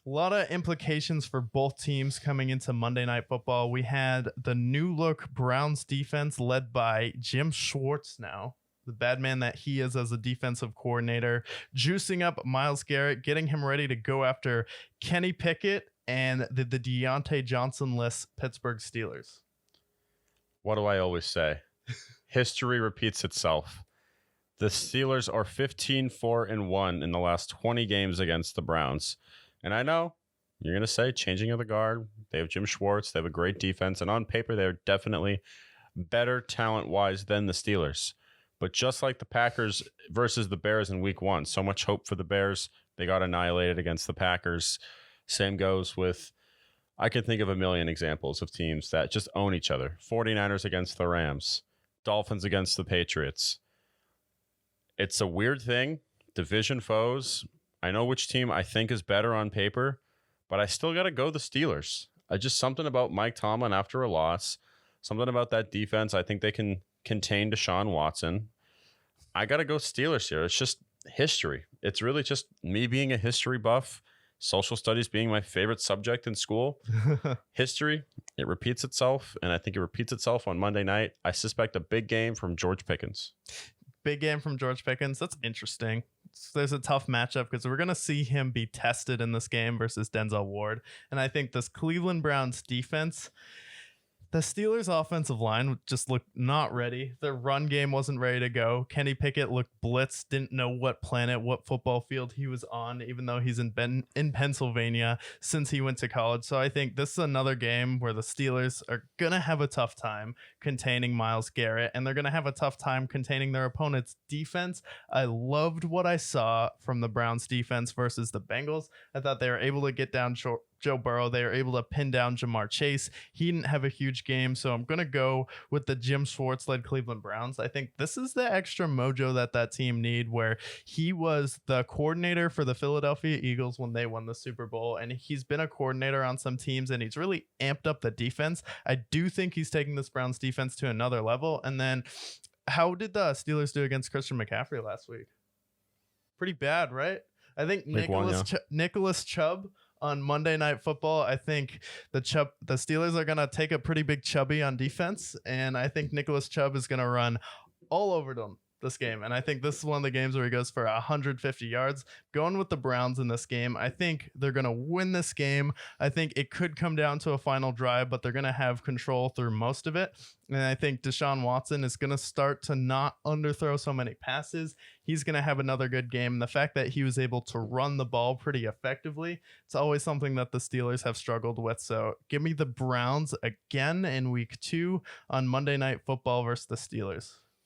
A lot of implications for both teams coming into Monday Night Football. We had the new look Browns defense led by Jim Schwartz now, the bad man that he is as a defensive coordinator, juicing up Myles Garrett, getting him ready to go after Kenny Pickett and the Deontay Johnson-less Pittsburgh Steelers. What do I always say? History repeats itself. The Steelers are 15-4-1 in the last 20 games against the Browns. And I know you're going to say changing of the guard. They have Jim Schwartz. They have a great defense. And on paper, they're definitely better talent-wise than the Steelers. But just like the Packers versus the Bears in week 1, so much hope for the Bears. They got annihilated against the Packers. Same goes with, I can think of a million examples of teams that just own each other. 49ers against the Rams. Dolphins against the Patriots. It's a weird thing. Division foes. I know which team I think is better on paper, but I still got to go the Steelers. Just something about Mike Tomlin after a loss, something about that defense. I think they can contain Deshaun Watson. I got to go Steelers here. It's just history. It's really just me being a history buff, social studies being my favorite subject in school. History, it repeats itself, and I think it repeats itself on Monday night. I suspect a big game from George Pickens. Big game from George Pickens. That's interesting. There's a tough matchup because we're going to see him be tested in this game versus Denzel Ward. And I think this Cleveland Browns defense, the Steelers' offensive line just looked not ready. Their run game wasn't ready to go. Kenny Pickett looked blitzed, didn't know what planet, what football field he was on, even though he's in Pennsylvania since he went to college. So I think this is another game where the Steelers are going to have a tough time containing Myles Garrett, and they're going to have a tough time containing their opponent's defense. I loved what I saw from the Browns defense versus the Bengals. I thought they were able to get down short Joe Burrow. They were able to pin down Jamar Chase. He didn't have a huge game, so I'm going to go with the Jim Schwartz-led Cleveland Browns. I think this is the extra mojo that team need, where he was the coordinator for the Philadelphia Eagles when they won the Super Bowl, and he's been a coordinator on some teams, and he's really amped up the defense. I do think he's taking this Browns defense to another level. And then how did the Steelers do against Christian McCaffrey last week? Pretty bad, right? I think Nicholas Chubb on Monday Night Football, I think the Steelers are going to take a pretty big chubby on defense, and I think Nicholas Chubb is going to run all over them this game. And I think this is one of the games where he goes for 150 yards. Going with the Browns in this game, I think they're going to win this game. I think it could come down to a final drive, but they're going to have control through most of it. And I think Deshaun Watson is going to start to not underthrow so many passes. He's going to have another good game. And the fact that he was able to run the ball pretty effectively, it's always something that the Steelers have struggled with. So give me the Browns again in week 2 on Monday Night Football versus the Steelers.